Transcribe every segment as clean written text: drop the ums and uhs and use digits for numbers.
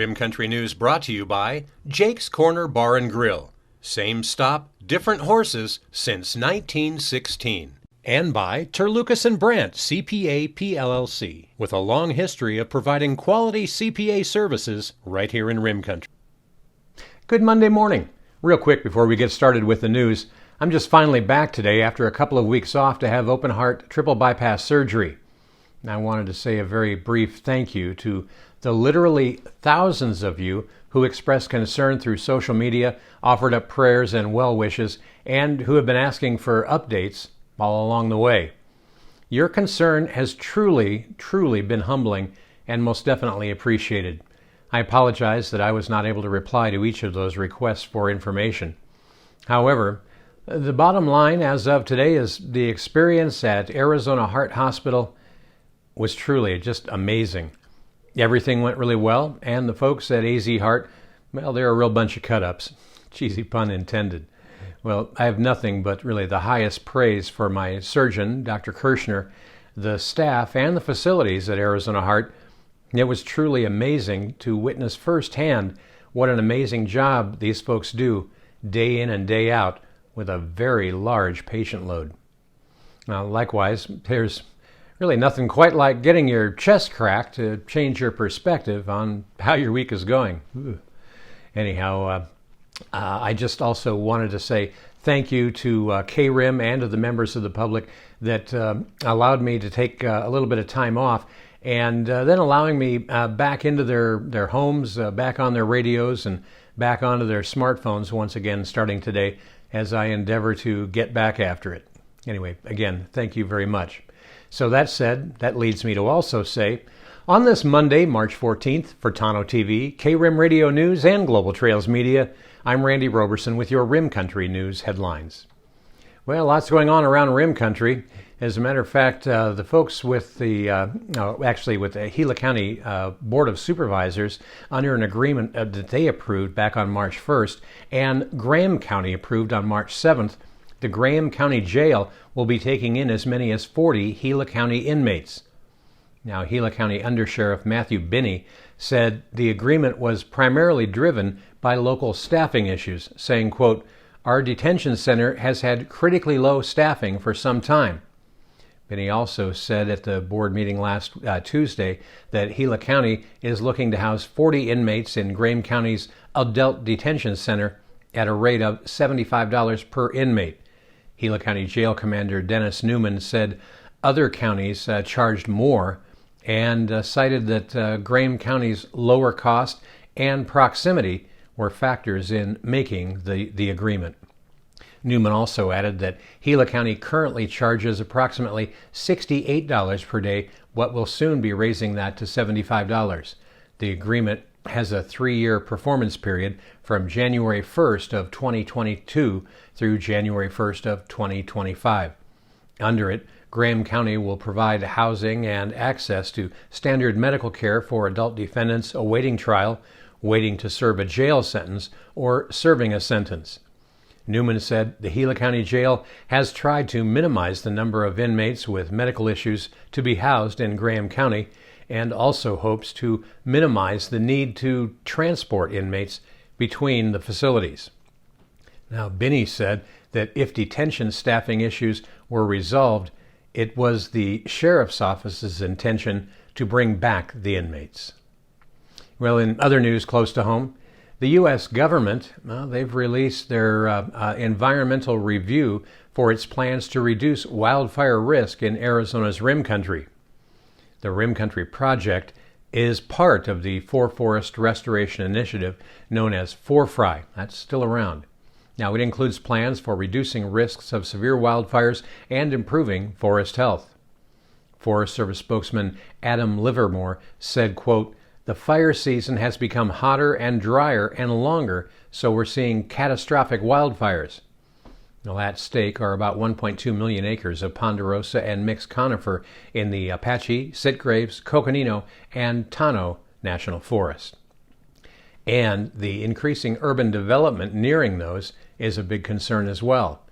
Rim Country News brought to you by Jake's Corner Bar and Grill. Same stop, different horses since 1916. And by Terlucas and Brandt, CPA PLLC, with a long history of providing quality CPA services right here in Rim Country. Good Monday morning. Real quick before we get started with the news, I'm just finally back today after a couple of weeks off to have open heart triple bypass surgery. And I wanted to say a very brief thank you to the literally thousands of you who expressed concern through social media, offered up prayers and well wishes, and who have been asking for updates all along the way. Your concern has truly been humbling and most definitely appreciated. I apologize that I was not able to reply to each of those requests for information. However, the bottom line as of today is the experience at Arizona Heart Hospital was truly just amazing. Everything went really well, and the folks at AZ Heart, well, they're a real bunch of cut-ups. Cheesy pun intended. Well, I have nothing but really the highest praise for my surgeon, Dr. Kirshner, the staff, and the facilities at Arizona Heart. It was truly amazing to witness firsthand what an amazing job these folks do day in and day out with a very large patient load. Now, likewise, there's really nothing quite like getting your chest cracked to change your perspective on how your week is going. Anyhow, I just also wanted to say thank you to K-RIM and to the members of the public that allowed me to take a little bit of time off and then allowing me back into their homes, back on their radios, and back onto their smartphones once again starting today as I endeavor to get back after it. Anyway, again, thank you very much. So that said, that leads me to also say, on this Monday, March 14th, for Tano TV, K-RIM Radio News, and Global Trails Media, I'm Randy Roberson with your Rim Country News headlines. Well, lots going on around Rim Country. As a matter of fact, the folks with with the Gila County Board of Supervisors, under an agreement that they approved back on March 1st, and Graham County approved on March 7th, the Graham County Jail will be taking in as many as 40 Gila County inmates. Now, Gila County Undersheriff Matthew Binney said the agreement was primarily driven by local staffing issues, saying, quote, "Our detention center has had critically low staffing for some time." Binney also said at the board meeting last Tuesday that Gila County is looking to house 40 inmates in Graham County's adult detention center at a rate of $75 per inmate. Gila County Jail Commander Dennis Newman said other counties charged more and cited that Graham County's lower cost and proximity were factors in making the agreement. Newman also added that Gila County currently charges approximately $68 per day, but will soon be raising that to $75. The agreement has a 3-year performance period from January 1st of 2022 through January 1st of 2025. Under it, Graham County will provide housing and access to standard medical care for adult defendants awaiting trial, waiting to serve a jail sentence, or serving a sentence. Newman said the Gila County Jail has tried to minimize the number of inmates with medical issues to be housed in Graham County, and also hopes to minimize the need to transport inmates between the facilities. Now, Binney said that if detention staffing issues were resolved, it was the sheriff's office's intention to bring back the inmates. Well, in other news close to home, the U.S. government, they've released their environmental review for its plans to reduce wildfire risk in Arizona's Rim Country. The Rim Country Project is part of the Forest Restoration Initiative known as FORFRI. That's still around. Now, it includes plans for reducing risks of severe wildfires and improving forest health. Forest Service spokesman Adam Livermore said, quote, "The fire season has become hotter and drier and longer, so we're seeing catastrophic wildfires." Now, at stake are about 1.2 million acres of ponderosa and mixed conifer in the Apache, Sitgraves, Coconino, and Tano National Forest. And the increasing urban development nearing those is a big concern as well.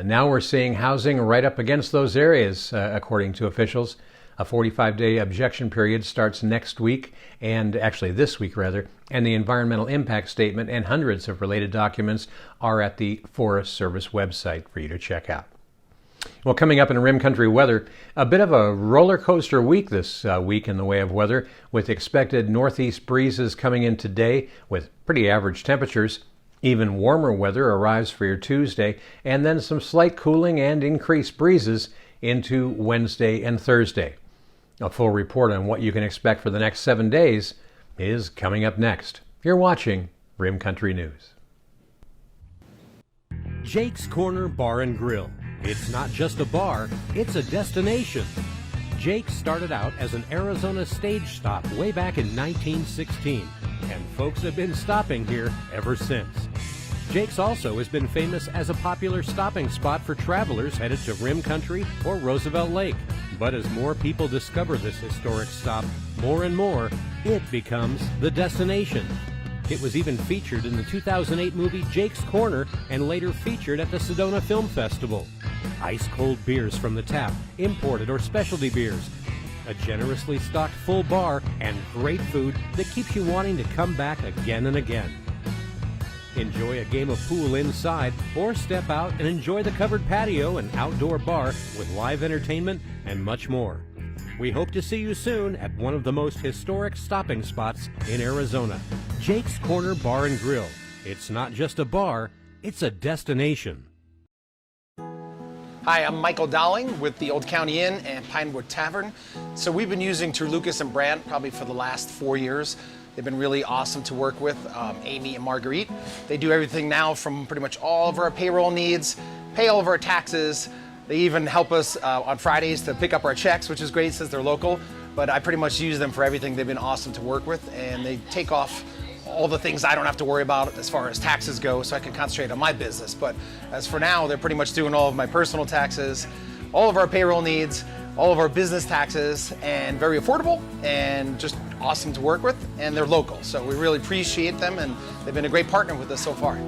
Now we're seeing housing right up against those areas, according to officials. A 45-day objection period starts next week, and actually this week rather, and the environmental impact statement and hundreds of related documents are at the Forest Service website for you to check out. Well, coming up in Rim Country weather, a bit of a roller coaster week this week in the way of weather, with expected northeast breezes coming in today with pretty average temperatures. Even warmer weather arrives for your Tuesday, and then some slight cooling and increased breezes into Wednesday and Thursday. A full report on what you can expect for the next 7 days is coming up next. You're watching Rim Country News. Jake's Corner Bar and Grill. It's not just a bar, it's a destination. Jake started out as an Arizona stage stop way back in 1916, and folks have been stopping here ever since. Jake's also has been famous as a popular stopping spot for travelers headed to Rim Country or Roosevelt Lake. But as more people discover this historic stop, more and more, it becomes the destination. It was even featured in the 2008 movie Jake's Corner and later featured at the Sedona Film Festival. Ice-cold beers from the tap, imported or specialty beers, a generously stocked full bar, and great food that keeps you wanting to come back again and again. Enjoy a game of pool inside or step out and enjoy the covered patio and outdoor bar with live entertainment and much more. We hope to see you soon at one of the most historic stopping spots in Arizona, Jake's Corner Bar and Grill. It's not just a bar, it's a destination. Hi, I'm Michael Dowling with the Old County Inn and Pinewood Tavern. So we've been using Lucas and Brandt probably for the last 4 years. They've been really awesome to work with, Amy and Marguerite. They do everything now from pretty much all of our payroll needs, pay all of our taxes. They even help us on Fridays to pick up our checks, which is great since they're local. But I pretty much use them for everything. They've been awesome to work with, and they take off all the things I don't have to worry about as far as taxes go, so I can concentrate on my business. But as for now, they're pretty much doing all of my personal taxes, all of our payroll needs, all of our business taxes, and very affordable and just awesome to work with, and they're local. So we really appreciate them, and they've been a great partner with us so far.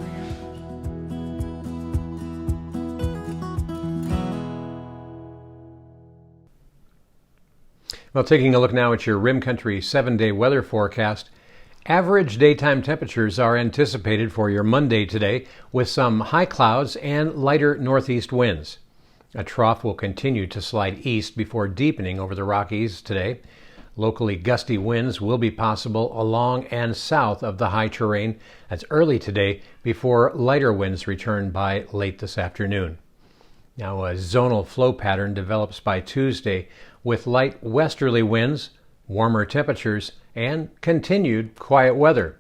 Well, taking a look now at your Rim Country 7-day weather forecast, average daytime temperatures are anticipated for your Monday today with some high clouds and lighter northeast winds. A trough will continue to slide east before deepening over the Rockies today. Locally gusty winds will be possible along and south of the high terrain. That's early today before lighter winds return by late this afternoon. Now a zonal flow pattern develops by Tuesday with light westerly winds, warmer temperatures, and continued quiet weather.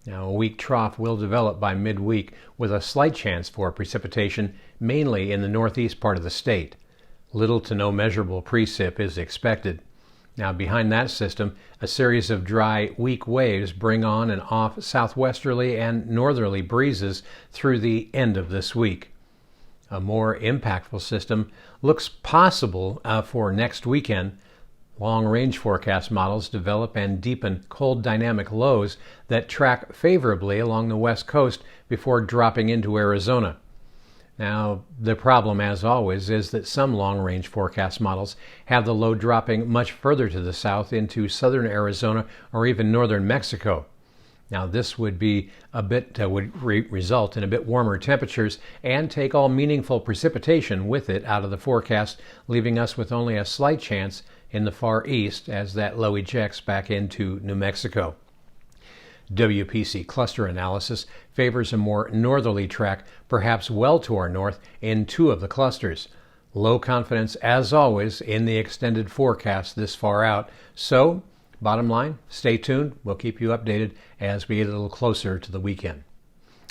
Now, a weak trough will develop by midweek with a slight chance for precipitation, mainly in the northeast part of the state. Little to no measurable precip is expected. Now, behind that system, a series of dry, weak waves bring on and off southwesterly and northerly breezes through the end of this week. A more impactful system looks possible for next weekend. Long-range forecast models develop and deepen cold dynamic lows that track favorably along the west coast before dropping into Arizona. Now, the problem, as always, is that some long-range forecast models have the low dropping much further to the south into southern Arizona or even northern Mexico. Now, this would be result in a bit warmer temperatures and take all meaningful precipitation with it out of the forecast, leaving us with only a slight chance in the far east as that low ejects back into New Mexico. WPC cluster analysis favors a more northerly track, perhaps well to our north, in 2 of the clusters. Low confidence, as always, in the extended forecast this far out. So, bottom line, stay tuned. We'll keep you updated as we get a little closer to the weekend.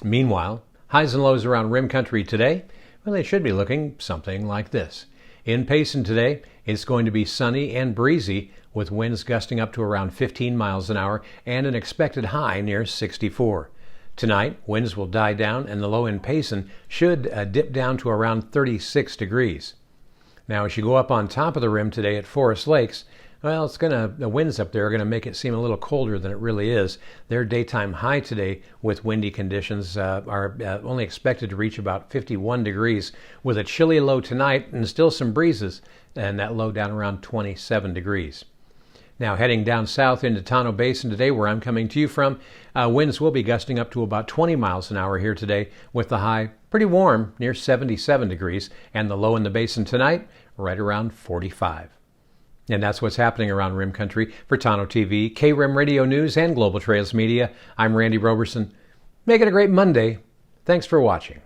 Meanwhile, highs and lows around Rim Country today, well, they should be looking something like this. In Payson today, it's going to be sunny and breezy with winds gusting up to around 15 miles an hour and an expected high near 64. Tonight, winds will die down and the low in Payson should dip down to around 36 degrees. Now, as you go up on top of the rim today at Forest Lakes, Well, the winds up there are going to make it seem a little colder than it really is. Their daytime high today with windy conditions are only expected to reach about 51 degrees with a chilly low tonight and still some breezes, and that low down around 27 degrees. Now heading down south into Tonto Basin today, where I'm coming to you from, winds will be gusting up to about 20 miles an hour here today with the high pretty warm near 77 degrees and the low in the basin tonight right around 45. And that's what's happening around Rim Country. For Tonto TV, KRIM Radio News, and Global Trails Media, I'm Randy Roberson. Make it a great Monday. Thanks for watching.